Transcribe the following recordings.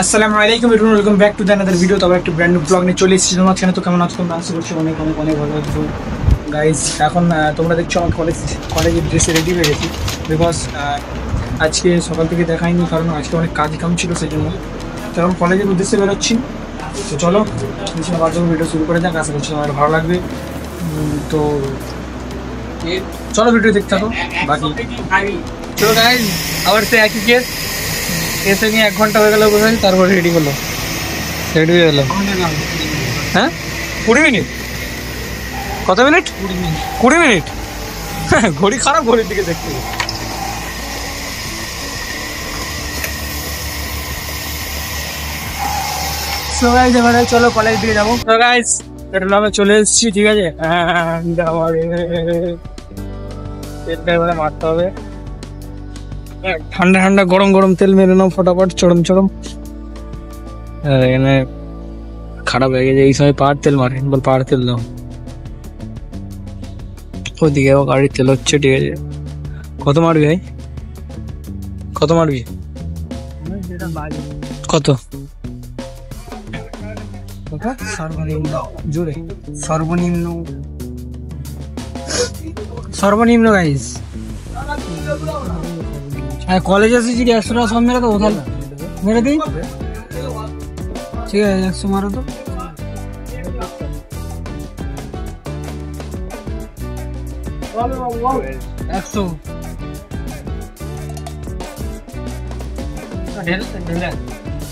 আসসালামু আলাইকুম everyone, welcome back to the another video. তবে একটা ব্র্যান্ড নিউ ব্লগ নিয়ে চলে এসেছি তোমার চ্যানেলে। তো কেমন আছো তোমরা? আশা করছি অনেক অনেক অনেক ভালো আছো গাইজ। এখন তোমরা দেখছো আমার কলেজের ড্রেসে রেডি হয়ে গেছি, বিকজ আজকে সকাল থেকে দেখাইনি, কারণ আজকে অনেক কাজ কাম ছিল, সেই জন্য। তো এখন কলেজের উদ্দেশ্যে বেরোচ্ছি। তো চলো ভিডিও শুরু করে যাক, আশা করছি আমার ভালো লাগবে। তো চলো ভিডিও দেখতে থাকো। বাকি চলো গাইজ, আবার সে একই কেস, এসে নিয়ে 1 ঘন্টা হয়ে গেল বোঝাই, তারপর রেডি হয়ে গেল। হ্যাঁ 20 মিনিট? কত মিনিট? 20 মিনিট। ঘড়ি খারাপ, ঘড়ির দিকে দেখতে। সো গাইস এবারে চলো কলেজ দিকে যাবো। তো গাইস পেট্রোল পাম্পে চলে এসেছি, ঠিক আছে। তেলটা এবারে মারতে হবে। ঠান্ডা ঠান্ডা গরম গরম তেল মেরে নাও ফটাফট, চরম চরম। এখানে খারাপ হয়ে গেছে, এই সময় পাহাড় তেল মারে, বল পাহাড় তেল দাও। ওইদিকে গাড়ির তেল হচ্ছে, ঠিক আছে। কত মারবি ভাই, কত মারবি? কত সর্বনিম্ন? জোরে সর্বনিম্ন, সর্বনিম্ন গাইস। কলেজ এসেছি, 100 টাকা সব মেরে তো ওখানে মেরে দিই, ঠিক আছে। 100 মারো তো।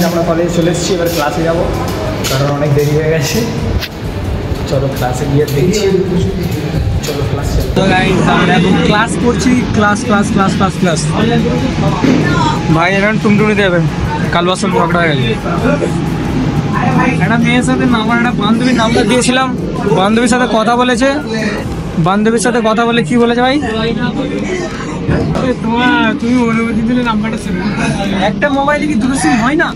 আমরা কলেজে চলে এসেছি, এবার ক্লাসে যাবো, কারণ অনেক দেরি হয়ে গেছে। চলো ক্লাসে গিয়ে দেখছি। চলো ক্লাসে ক্লাস করছি, class class class class class. ভাই এখন টুমটুমি দেবেন, কাল বছর ঝগড়া হয়ে গেছে। একটা মেয়ের সাথে আমার একটা বান্ধবীর নাম্বার দিয়েছিলাম, বান্ধবীর সাথে কথা বলেছে। বান্ধবীর সাথে কথা বলে কি বলেছে ভাই? তুমি অনুমতি দিলে নাম্বারটা ছিল। একটা মোবাইলে কি দুটো সিম হয় না?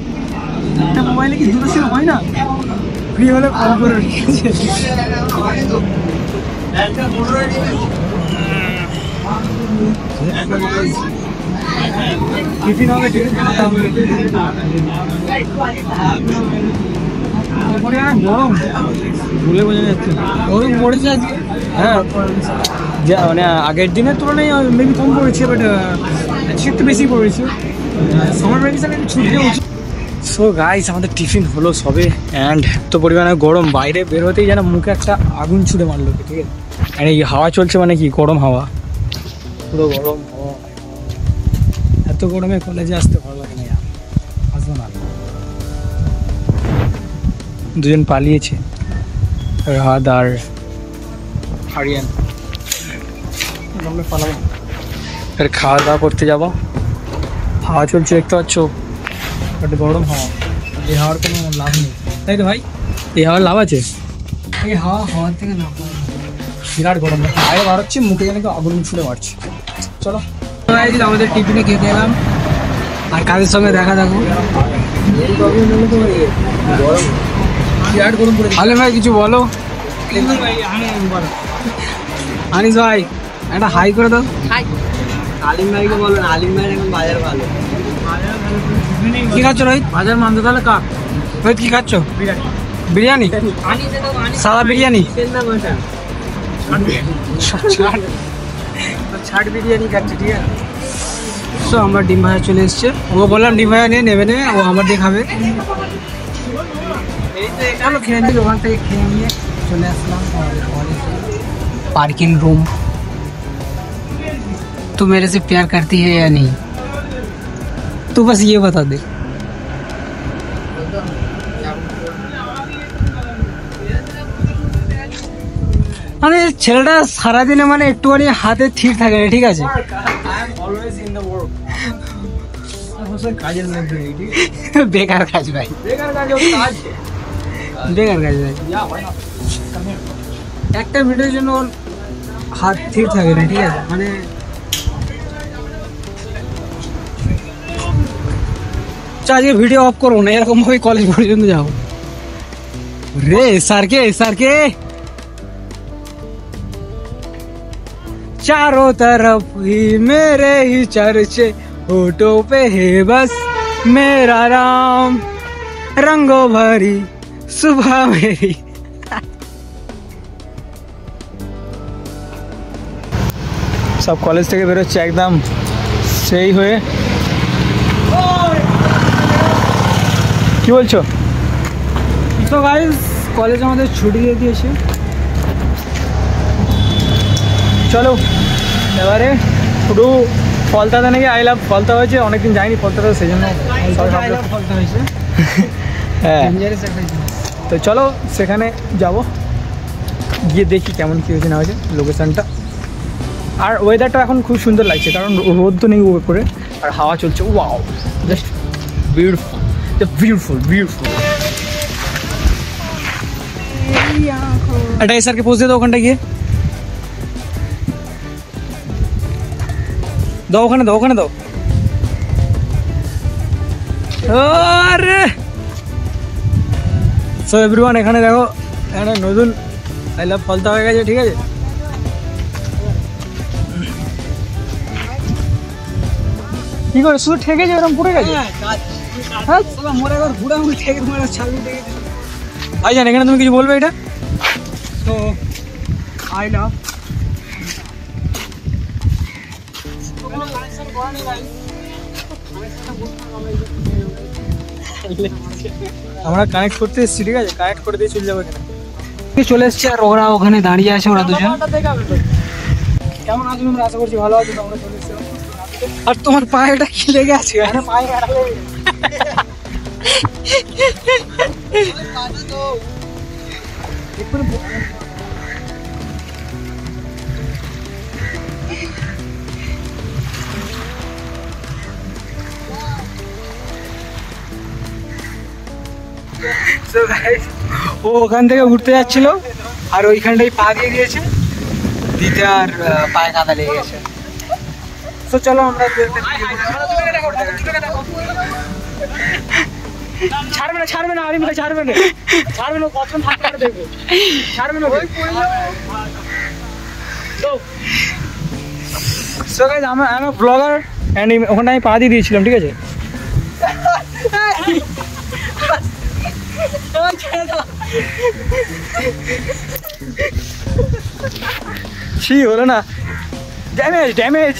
একটা মোবাইলে কি দুটো সিম হয় না? ফ্রি হলে কল করে। টিফিন হবে, গরম ভুলে বোঝা যাচ্ছে, গরম পড়েছে আজকে। হ্যাঁ মানে আগের দিনের তুলনায় মেবি কম পড়েছে, বাট আজকে একটু বেশি পড়েছে। সামার ভ্যাকেশন একটু ছুটি উচিত। সো গাইস আমাদের টিফিন হলো সবে, অ্যান্ড এত পরিমাণে গরম, বাইরে বের হতেই যেন মুখে একটা আগুন ছুড়ে মারলো, ঠিক আছে। আর এই হাওয়া চলছে, মানে কি গরম হাওয়া, পুরো গরম হাওয়া। এত গরমে কলেজে আসতে ভালো লাগে না, আসবো না। দুজন পালিয়েছে, রাহাত আর হারিয়ান। আমরা পালাবো, এর খাওয়া দাওয়া করতে যাবো। হাওয়া চলছে দেখতে পাচ্ছ, বাট গরম হাওয়া। এই হাওয়ার কোনো লাভ নেই, তাই তো ভাই? এই হাওয়ার লাভ আছে? এই হাওয়ার থেকে না, বিরাট গরম। বাইরে বার হচ্ছে, মুখে যেন আগুন ছুড়ে মারছে। চলো আমাদের টিফিনে খেতে এলাম, আর কাদের সঙ্গে দেখা দেখো। বিরাট গরম পড়ে। আলিম ভাই কিছু বলো। আনিস ভাই একটা হাই করে দাও। আলিম ভাইকে বলো না, আলিম ভাই এখন বাজার ভালো। কি খাচ্ছ রোহিত? বাজার মানতে তাহলে কাক। রোহিত কি খাচ্ছ? বিরিয়ানি, সাদা বিরিয়ানি, ছাড় বিরিয়ানি খাচ্ছি, ঠিক আছে। সো আমরা ডিম ভাজা চলে এসছে, ও বললাম ডিম ভাজা নিয়ে নেবে না, ও আমার দিয়ে খাবে। চলো খেয়ে নিই, ওখান থেকে খেয়ে নিয়ে চলে আসলাম पार्किंग रूम। तू मेरे से प्यार करती है या नहीं, तू बस ये बता दे। মানে ছেলেটা সারাদিনে মানে একটুখানি হাতে ঠিক থাকে না, ঠিক আছে। বেকার কাজ ভাই, বেকার কাজ ভাই। একটা ভিডিওর জন্য ওর হাত ঠিক থাকে না, ঠিক আছে। মানে আজকে ভিডিও অফ করবো না, এরকম ভাবে কলেজ পর্যন্ত যাবো। রে সারকে चारों तरफ ही मेरे ही चर्चे होठों पे है बस मेरा राम, रंगों भरी सुबह मेरी। सब कॉलेज থেকে বেরোচ্ছে একদম সেই হয়ে। কি বলছো? তো গাইস কলেজ আমাদের ছুটি দিয়ে দিয়েছে, চলো এবারে পুরো ফলতাতে নাকি আই লাভ ফলতা হয়েছে, অনেকদিন যাইনি ফলতাতে, সেই জন্য ফলতা হয়েছে। হ্যাঁ তো চলো সেখানে যাব, গিয়ে দেখি কেমন কী হয়েছে না হয়েছে লোকেশানটা। আর ওয়েদারটা এখন খুব সুন্দর লাগছে, কারণ রোদ তো নেই উপরে আর হাওয়া চলছে। Wow, just beautiful, beautiful beautiful. একটা এসআরকে পৌঁছে দাও ওখানটা গিয়ে, দাও ওখানে দাও, ওখানে দাও। আরে সো এভরিওয়ান, এখানে দেখো এখানে নতুন আই লাভ ফলতা হয়ে গেছে, ঠিক আছে। কি করে শুধু ঠেকেছে এরকম পড়ে গেছে? হ্যাঁ মরে একবার ঘুরে ঘুরে ঠেকে তোমার ছাগল ঠেকে। ভাইজান এখানে তুমি কিছু বলবে এটা? তো আই লাভ আমরা কানেক্ট করতে এসেছি, ঠিক আছে, কানেক্ট করে দিয়ে চলে যাবো। এখানে চলে এসছি আর ওরা ওখানে দাঁড়িয়ে আছে, ওরা দুজন। কেমন আছো তোমরা? আশা করছি ভালো আছো তোমরা। চলে এসছি আর তোমার পায়েটা কি লেগে আছে? পায়ে ও ওখান থেকে ঘুরতে যাচ্ছিল আর ওইখানটাই পা দিয়ে দিয়েছে, দিতে আর পায়ে কাদা লেগে গেছে। তো চলো আমরা ছাড়বে না, ছাড়বে না আরিম ভাই, ছাড়বে না, ছাড়বে না, কখন থাকতে দেখবো, ছাড়বে না। সো গাইস আমি ব্লগার এন্ড ওখানে আমি পা দিয়ে দিয়েছিলাম, ঠিক আছে। ছি হলো না, ড্যামেজ ড্যামেজ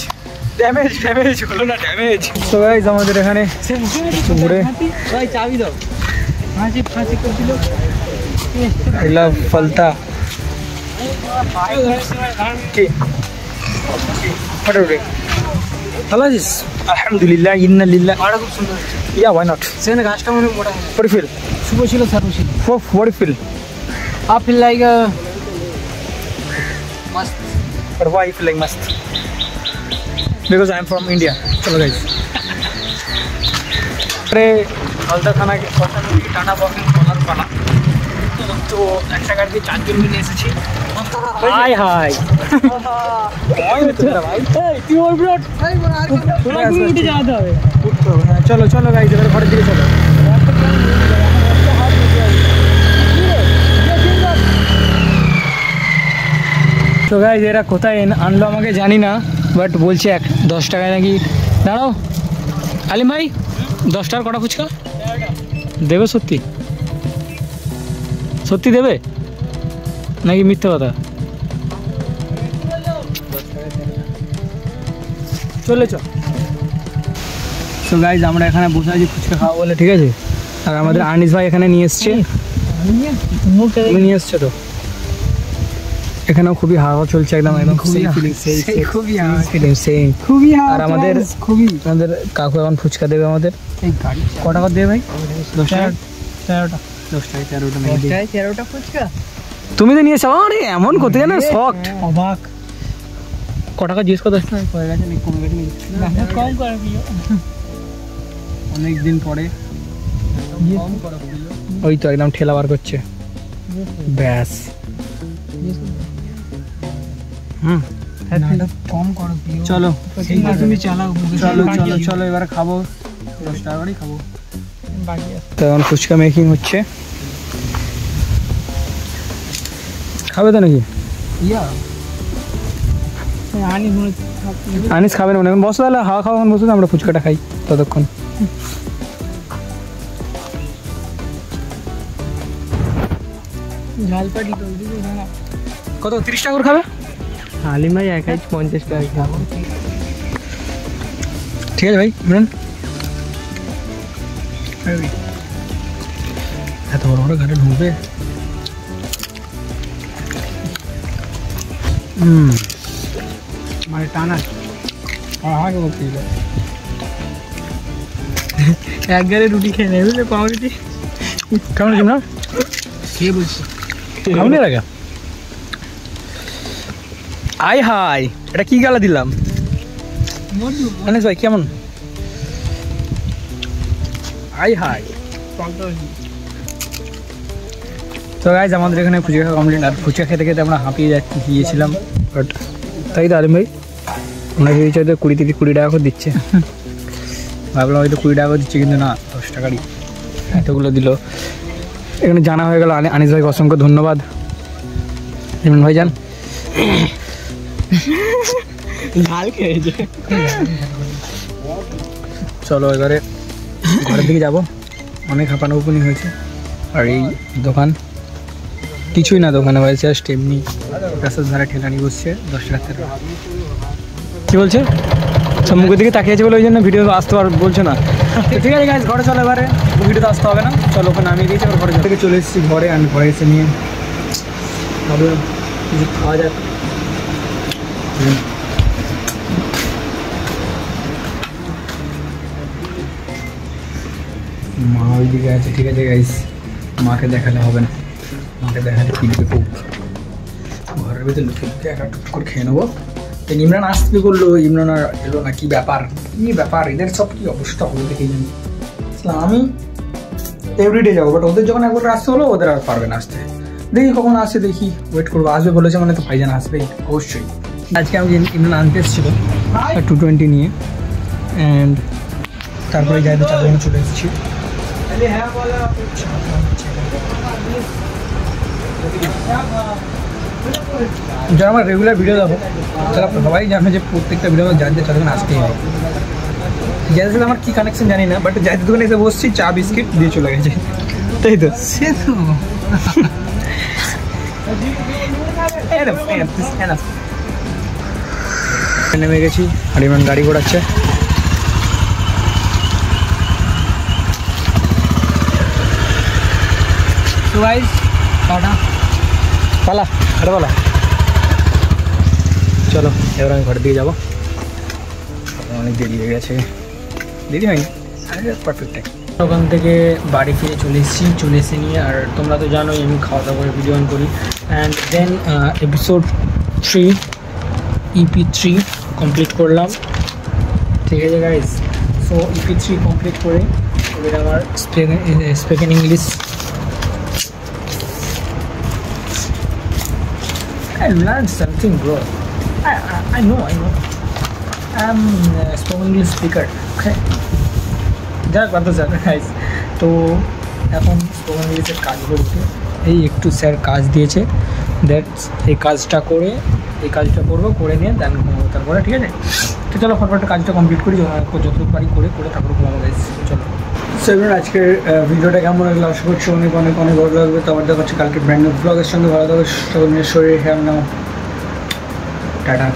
ড্যামেজ ড্যামেজ হলো না, ড্যামেজ। তো গাইস আমাদের এখানে ঘুরে চাবি দাও, ফাঁসি ফাঁসি করছিল আই লাভ ফলতা। কি ফটোগ্রাফি ভালো আছিস? আলহামদুলিল্লাহ, ইন্না লিল্লাহ। আড়া খুব সুন্দর, ইয়া ওয়াই নট। সেখানে গাছটা মনে মোটা, what feel? শুভ ছিল স্যার, ছিল what feel? I feel like mast. But why you feel like mast? Because I am from India. चलो guys, अरे हल्दा खाना के टाना बॉक्स कॉलर पाला तो একটা গাড়ি দিয়ে 4 জন মিলে এসেছি। হাই হাই ভাই তুই ওর ব্রড তোমাকে উঠে যেতে হবে, উঠতে হবে। হ্যাঁ চলো চলো গাইস, এবার ঘরের দিকে চলো। তো গাইস এরা কোথায় আনলো আমাকে জানি না, বাট বলছে 10 টাকায় নাকি। দাঁড়াও আলিম ভাই, 10 টাকার কটা ফুচকা দেবে? সত্যি সত্যি দেবে নাকি মিথ্যে কথা? চলে চল। সো গাইজ আমরা এখানে বসে আছি ফুচকা খাওয়া বলে, ঠিক আছে। আর আমাদের আনিস ভাই এখানে নিয়ে এসছে, নিয়ে এসছে। তো এখানেও খুবই হাওয়া চলছে, একদম একদম খুবই খুবই। আর আমাদের কাকু এখন ফুচকা দেবে আমাদের। ক টাকা দেবে ভাই? 10 টাকা 13টা, 10 টাকা 13টা ফুচকা তুমি তো নিয়েছো। আরে এমন করতে জানো, শকড অবাক। ক টাকা জিজ্ঞেস করো? 10 টাকা হয়ে গেছে, কমে গেছে, কম করে দিও অনেক দিন পরে। ওই তো একদম ঠেলা বার করছে, ব্যাস। কম করো, চলো তুমি চালাও। চলো চলো চলো এবারে খাবো, 10 টাকা করেই খাবো। তো এখন ফুচকা মেকিং হচ্ছে, খাবে তো নাকি? আনিস খাবে না এখন বসো তাহলে হাওয়া খাওয়া বসে আমরা ফুচকাটা খাই ততক্ষণ। কত 30 টাকা করে খাবে? আলিম ভাই একাই 50 টাকা খাবো। ঠিক আছে ভাই ইমরান। এত বড় বড় ঘাটে ঢুকবে। মানে টানা আমাকে বলতে এক গাড়ি রুটি খেয়ে নেবে বুঝলে পাউরুটি কেমন আছে না কে বলছি কেমন লাগে? আই হাই এটা কি গালা দিলাম আনিস ভাই কেমন? আই হাই তো গাইজ আমাদের এখানে ফুচকা খাওয়া কমপ্লিট। আর ফুচকা খেতে খেতে আমরা হাঁপিয়ে গিয়েছিলাম বাট তাই তো আলিম ভাই আমরা ভেবেছি হয়তো 20 টাকা করে দিচ্ছে ভাবলাম হয়তো 20 টাকা করে দিচ্ছে কিন্তু না 10 টাকারই এতগুলো দিল। এখানে জানা হয়ে গেল। আনিস ভাইকে অসংখ্য ধন্যবাদ। ইমরান ভাই যান ঝাল খেয়েছে। চলো এবারে ঘরের দিকে যাবো। অনেক হাঁপানি হয়েছে। আর এই দোকান কিছুই না, দোকানে হয়েছে জাস্ট এমনি রাস্তার ধারে ঠেলা নিয়ে বসছে 10 টাকা। কী বলছে সব মুখের দিকে তাকিয়েছে বলে ওই জন্য ভিডিও আসতে বলছে না। ঠিক আছে গাইজ ঘরে চলো এবারে ভিডিওতে আসতে হবে না। চলো ওখানে নামিয়ে দিয়েছি আবার ঘরে থেকে চলে এসেছি ঘরে। আমি ঘরে এসে নিয়ে ভাবলাম কিছু খাওয়া যাক। মা ওইদিকে আছে। ঠিক আছে গাইস মাকে দেখালে হবে না, মাকে দেখালে কিনবে খুব। ঘরের ভিতরে লুকিয়ে একটা টুক করে খেয়ে নেবো। ইমরান আসতে করলো, ইমরান আর এলো না। কী ব্যাপার এদের সব কী অবস্থা হলো দেখেই জানি। আমি এভরিডে যাবো বাট ওদের যখন একবার আসতে হলো ওদের আর পারবে না আসতে। দেখি কখন আসে, দেখি ওয়েট করবো। আসবে বলেছে মানে তো ভাইজান আসবেই অবশ্যই। আজকে আমি ইমরান আনতে এসেছিলো 220 নিয়ে অ্যান্ড তারপরে যাই তো চারজনে চলে এসেছি। যারা আমার রেগুলার ভিডিও দেখো তারা সবাই জানে যে প্রত্যেকটা ভিডিও জানতে চারজন আসতেই হয়। যাদের সাথে আমার কী কানেকশন জানি না বাট যাদের দোকানে এসে বসছি চা বিস্কিট দিয়ে চলে গেছে। তাই তো সে তো নেমে গেছি আর ইমরান গাড়ি ঘোরাচ্ছে। তো গাইস পালা চলো এবার আমি ঘরের দিকে যাবো। অনেক দেরি হয়ে গেছে, দেরি হয়নি পারফেক্ট টাইম। ওখান থেকে বাড়ি ফিরে চলে এসে নিয়ে আর তোমরা তো জানোই আমি খাওয়া দাওয়া করে ভিডিও অন করি। And then episode 3 EP3 complete করলাম। ঠিক আছে গাইস, সো EP3 কমপ্লিট করে এবার আমার spoken English I learned something, bro. I know. I'm a spoken English speaker. Okay. যাক বাদ স্যার গাইস। তো এখন স্পোকেন ইংলিশের কাজ করতে এই একটু স্যার কাজ দিয়েছে, দ্যাটস এই কাজটা করবো, করে নিয়ে দেন ঘুমাবো তারপরে। ঠিক আছে, তো চলো ফটফট কাজটা কমপ্লিট করি, যতটুকু পারি করে তারপরে ঘুমাবো গাইস। চলো সো এবার আজকের ভিডিওটা কেমন লাগলো আশা করছি অনেক ভালো লাগবে। তো আমার দেখা হচ্ছে কালকে ব্র্যান্ড নিউ ব্লগের সঙ্গে। ভালো থাকবে সকল নিজের শরীরে খেয়াল নাও। টাটা।